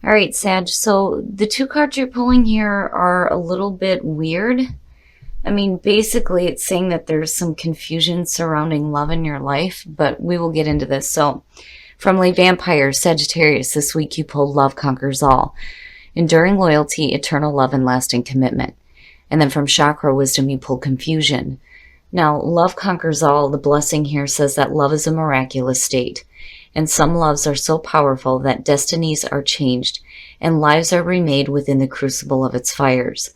All right, Sag. So the two cards you're pulling here are a little bit weird. I mean, basically, it's saying that there's some confusion surrounding love in your life, but we will get into this. So, from Late Vampire, Sagittarius, this week you pulled Love Conquers All. Enduring loyalty, eternal love, and lasting commitment. And then from Chakra Wisdom, you pulled Confusion. Now, Love Conquers All, the blessing here says that love is a miraculous state. And some loves are so powerful that destinies are changed and lives are remade within the crucible of its fires.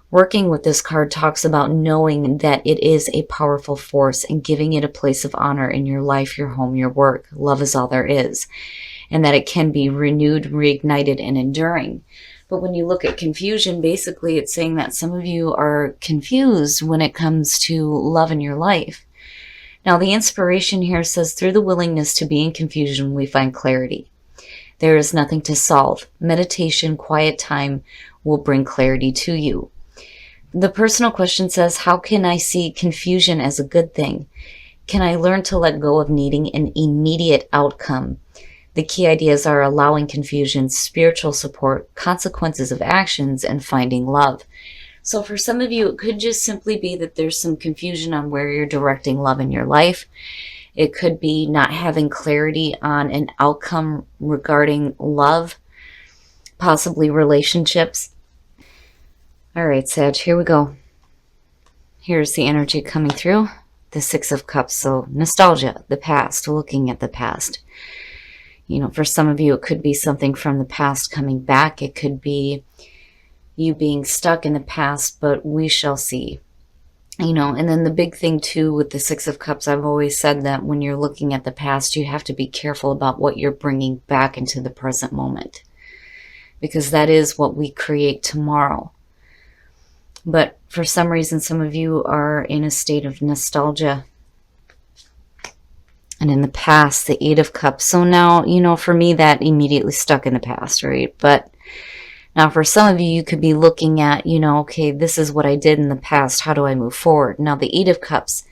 Working with this card talks about knowing that it is a powerful force and giving it a place of honor in your life, your home, your work. Love is all there is. And that it can be renewed, reignited, and enduring. But when you look at confusion, basically it's saying that some of you are confused when it comes to love in your life. Now, the inspiration here says, through the willingness to be in confusion, we find clarity. There is nothing to solve. Meditation, quiet time will bring clarity to you. The personal question says, how can I see confusion as a good thing? Can I learn to let go of needing an immediate outcome? The key ideas are allowing confusion, spiritual support, consequences of actions, and finding love. So for some of you, it could just simply be that there's some confusion on where you're directing love in your life. It could be not having clarity on an outcome regarding love, possibly relationships. All right, Sag, here we go. Here's the energy coming through. The Six of Cups. So nostalgia, the past, looking at the past. You know, for some of you, it could be something from the past coming back. It could be you being stuck in the past, but we shall see. You know, and then the big thing too with the Six of Cups, I've always said that when you're looking at the past, you have to be careful about what you're bringing back into the present moment. Because that is what we create tomorrow. But for some reason, some of you are in a state of nostalgia. And in the past, the Eight of Cups. So now, you know, for me, that immediately stuck in the past, right? But now for some of you, you could be looking at, you know, okay, this is what I did in the past. How do I move forward? Now, the Eight of Cups,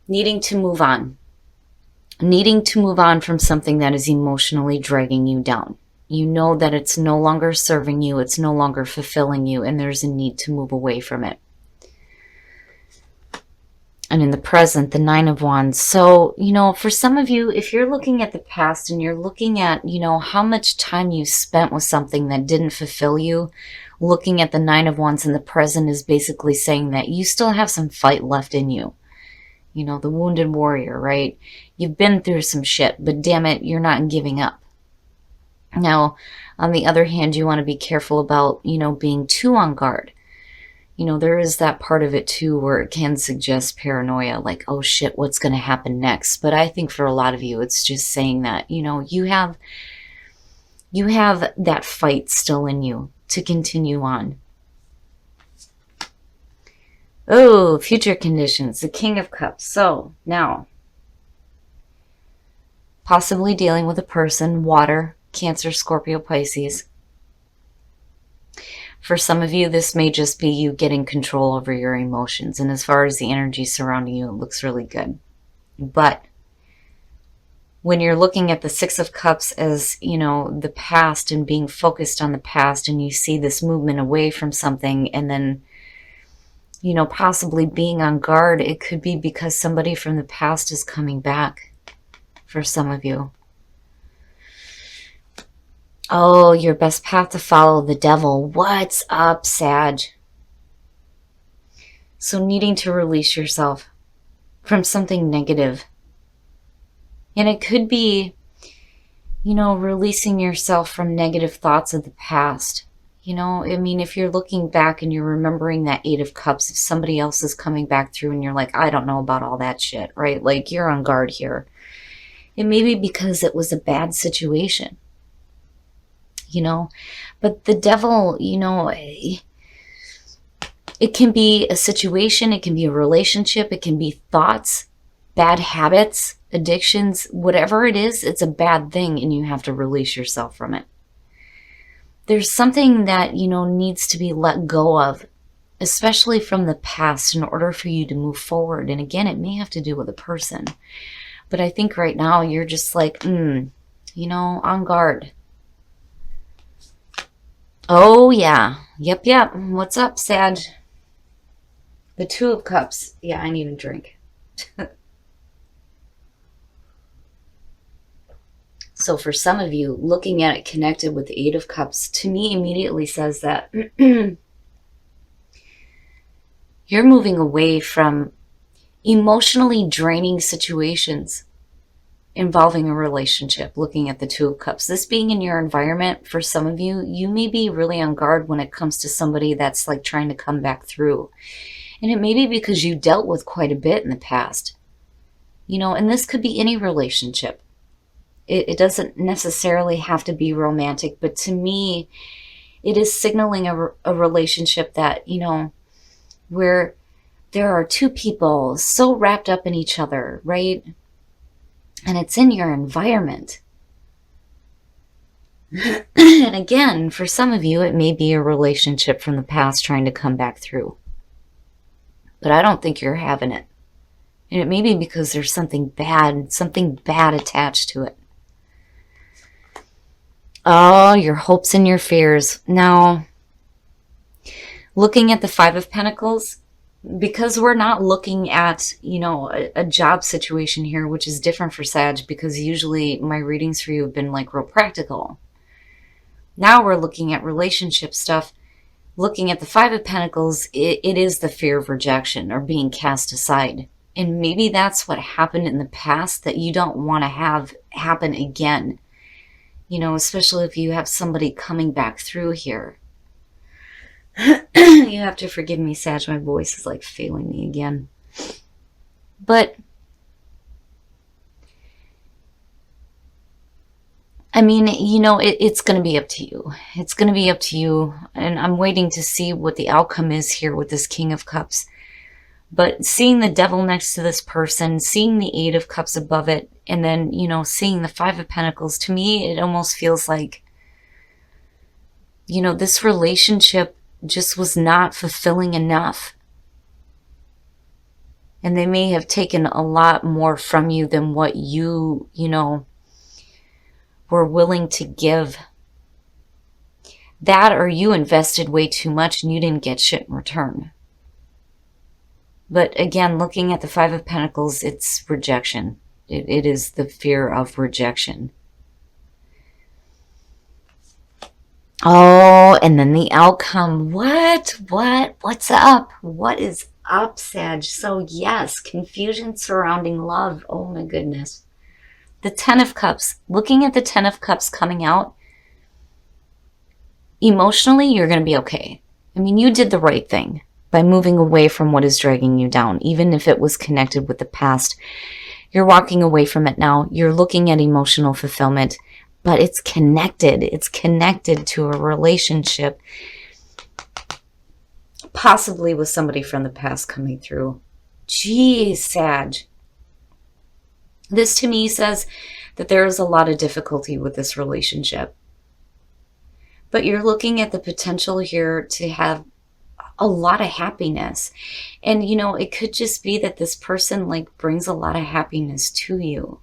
needing to move on. Needing to move on from something that is emotionally dragging you down. You know that it's no longer serving you. It's no longer fulfilling you. And there's a need to move away from it. And in the present, the Nine of Wands. So, you know, for some of you, if you're looking at the past and you're looking at, you know, how much time you spent with something that didn't fulfill you, looking at the Nine of Wands in the present is basically saying that you still have some fight left in you. You know, the wounded warrior, right? You've been through some shit, but damn it, you're not giving up. Now, on the other hand, you want to be careful about, you know, being too on guard. You know, there is that part of it too where it can suggest paranoia, like, oh shit, what's going to happen next? But I think for a lot of you, it's just saying that, you know, you have that fight still in you to continue on. Oh, future conditions, the King of Cups. So now, possibly dealing with a person, water, Cancer, Scorpio, Pisces. For some of you, this may just be you getting control over your emotions. And as far as the energy surrounding you, it looks really good. But when you're looking at the Six of Cups as, you know, the past and being focused on the past, and you see this movement away from something and then, you know, possibly being on guard, it could be because somebody from the past is coming back for some of you. Oh, your best path to follow, the Devil. What's up, Sag? So needing to release yourself from something negative. And it could be, you know, releasing yourself from negative thoughts of the past. You know, I mean, if you're looking back and you're remembering that Eight of Cups, if somebody else is coming back through and you're like, I don't know about all that shit, right? Like, you're on guard here. It may be because it was a bad situation. You know, but the Devil, you know, it can be a situation, it can be a relationship, it can be thoughts, bad habits, addictions, whatever it is, it's a bad thing and you have to release yourself from it. There's something that, you know, needs to be let go of, especially from the past, in order for you to move forward. And again, it may have to do with a person. But I think right now you're just like, you know, on guard. Oh, yeah. Yep. What's up, Sag? The Two of Cups. Yeah, I need a drink. So for some of you, looking at it connected with the Eight of Cups, to me immediately says that you're moving away from emotionally draining situations involving a relationship. Looking at the Two of Cups, this being in your environment, for some of you, you may be really on guard when it comes to somebody that's like trying to come back through. And it may be because you dealt with quite a bit in the past. And this could be any relationship. It doesn't necessarily have to be romantic, but to me, it is signaling a relationship that, where there are two people so wrapped up in each other, right? And it's in your environment. And again, for some of you, it may be a relationship from the past trying to come back through. But I don't think you're having it. And it may be because there's something bad attached to it. Oh, your hopes and your fears. Now, looking at the Five of Pentacles, because we're not looking at, a job situation here, which is different for Sag, because usually my readings for you have been like real practical. Now we're looking at relationship stuff. Looking at the Five of Pentacles, it is the fear of rejection or being cast aside. And maybe that's what happened in the past that you don't want to have happen again. Especially if you have somebody coming back through here. You have to forgive me, Sag. My voice is like failing me again. But, I mean, it's going to be up to you. It's going to be up to you. And I'm waiting to see what the outcome is here with this King of Cups. But seeing the Devil next to this person, seeing the Eight of Cups above it, and then, seeing the Five of Pentacles, to me, it almost feels like, this relationship just was not fulfilling enough. And they may have taken a lot more from you than what you, were willing to give. That, or you invested way too much and you didn't get shit in return. But again, looking at the Five of Pentacles, it's rejection. It is the fear of rejection. Oh, and then the outcome. What's up? What is up, Sag? So yes, confusion surrounding love. Oh my goodness. The Ten of Cups. Looking at the Ten of Cups coming out, emotionally, you're going to be okay. I mean, you did the right thing by moving away from what is dragging you down, even if it was connected with the past. You're walking away from it now. You're looking at emotional fulfillment, but it's connected. It's connected to a relationship, possibly with somebody from the past coming through. Geez, Sag. This to me says that there is a lot of difficulty with this relationship. But you're looking at the potential here to have a lot of happiness. And, it could just be that this person like brings a lot of happiness to you,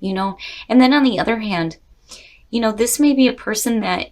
And then on the other hand, this may be a person that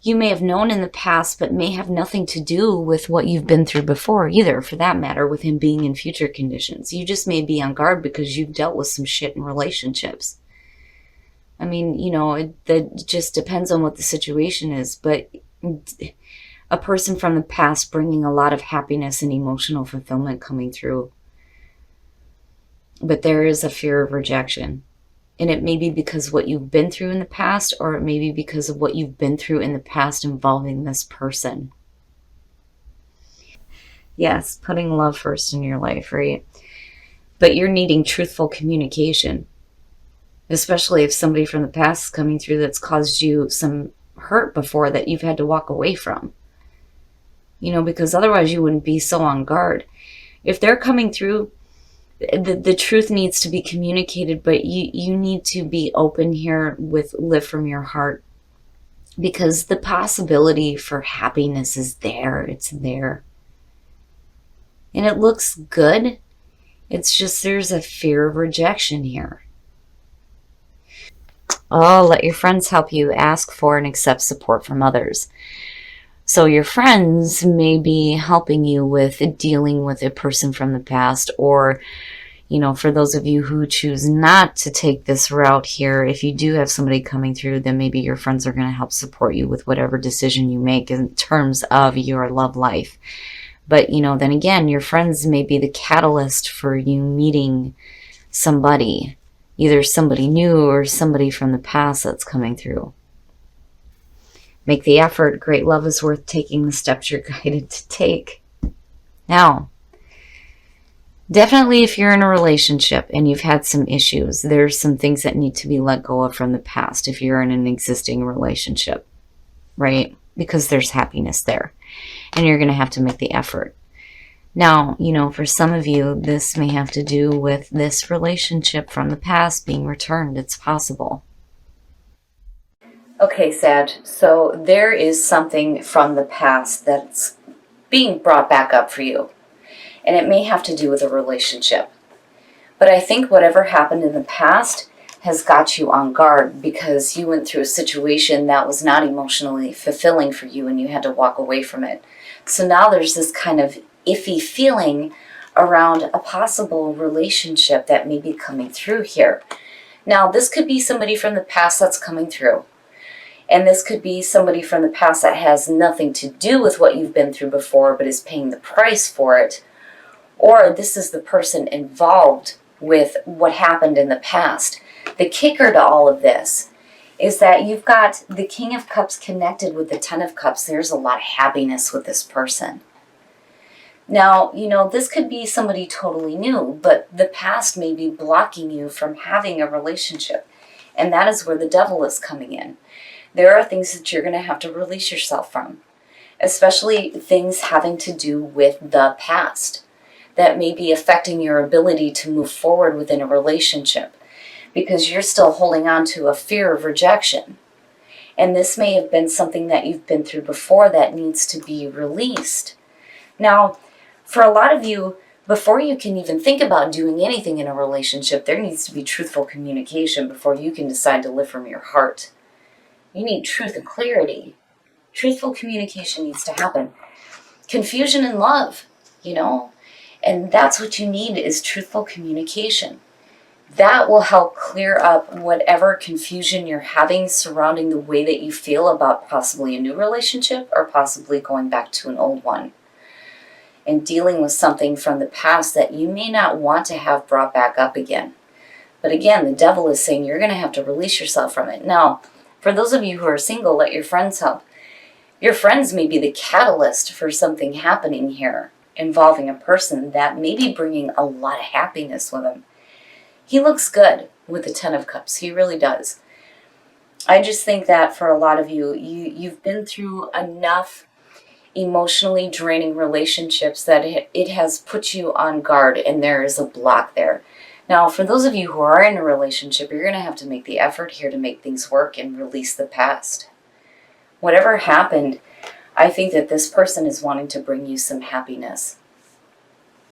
you may have known in the past, but may have nothing to do with what you've been through before either, for that matter, with him being in future conditions. You just may be on guard because you've dealt with some shit in relationships. I mean, it just depends on what the situation is, but a person from the past bringing a lot of happiness and emotional fulfillment coming through. But there is a fear of rejection. And it may be because of what you've been through in the past, or it may be because of what you've been through in the past involving this person. Yes, putting love first in your life, right? But you're needing truthful communication. Especially if somebody from the past is coming through that's caused you some hurt before that you've had to walk away from. Because otherwise you wouldn't be so on guard. If they're coming through, the truth needs to be communicated, but you need to be open here with live from your heart, because the possibility for happiness is there. It's there. And it looks good. It's just there's a fear of rejection here. Oh, let your friends help you ask for and accept support from others. So your friends may be helping you with dealing with a person from the past, or, for those of you who choose not to take this route here, if you do have somebody coming through, then maybe your friends are going to help support you with whatever decision you make in terms of your love life. But, then again, your friends may be the catalyst for you meeting somebody, either somebody new or somebody from the past that's coming through. Make the effort. Great love is worth taking the steps you're guided to take. Now, definitely if you're in a relationship and you've had some issues, there's some things that need to be let go of from the past if you're in an existing relationship, right? Because there's happiness there and you're going to have to make the effort. Now, for some of you, this may have to do with this relationship from the past being returned. It's possible. Okay, Sag, so there is something from the past that's being brought back up for you, and it may have to do with a relationship. But I think whatever happened in the past has got you on guard because you went through a situation that was not emotionally fulfilling for you and you had to walk away from it. So now there's this kind of iffy feeling around a possible relationship that may be coming through here. Now, this could be somebody from the past that's coming through. And this could be somebody from the past that has nothing to do with what you've been through before, but is paying the price for it. Or this is the person involved with what happened in the past. The kicker to all of this is that you've got the King of Cups connected with the Ten of Cups. There's a lot of happiness with this person. Now, this could be somebody totally new, but the past may be blocking you from having a relationship. And that is where the devil is coming in. There are things that you're going to have to release yourself from, especially things having to do with the past that may be affecting your ability to move forward within a relationship because you're still holding on to a fear of rejection. And this may have been something that you've been through before that needs to be released. Now, for a lot of you, before you can even think about doing anything in a relationship, there needs to be truthful communication before you can decide to live from your heart. You need truth and clarity. Truthful communication needs to happen. Confusion and love, and that's what you need is truthful communication. That will help clear up whatever confusion you're having surrounding the way that you feel about possibly a new relationship or possibly going back to an old one. And dealing with something from the past that you may not want to have brought back up again. But again, the devil is saying you're going to have to release yourself from it. Now, for those of you who are single, let your friends help. Your friends may be the catalyst for something happening here involving a person that may be bringing a lot of happiness with him. He looks good with the Ten of Cups. He really does. I just think that for a lot of you, you've been through enough emotionally draining relationships that it has put you on guard and there is a block there. Now, for those of you who are in a relationship, you're going to have to make the effort here to make things work and release the past. Whatever happened, I think that this person is wanting to bring you some happiness.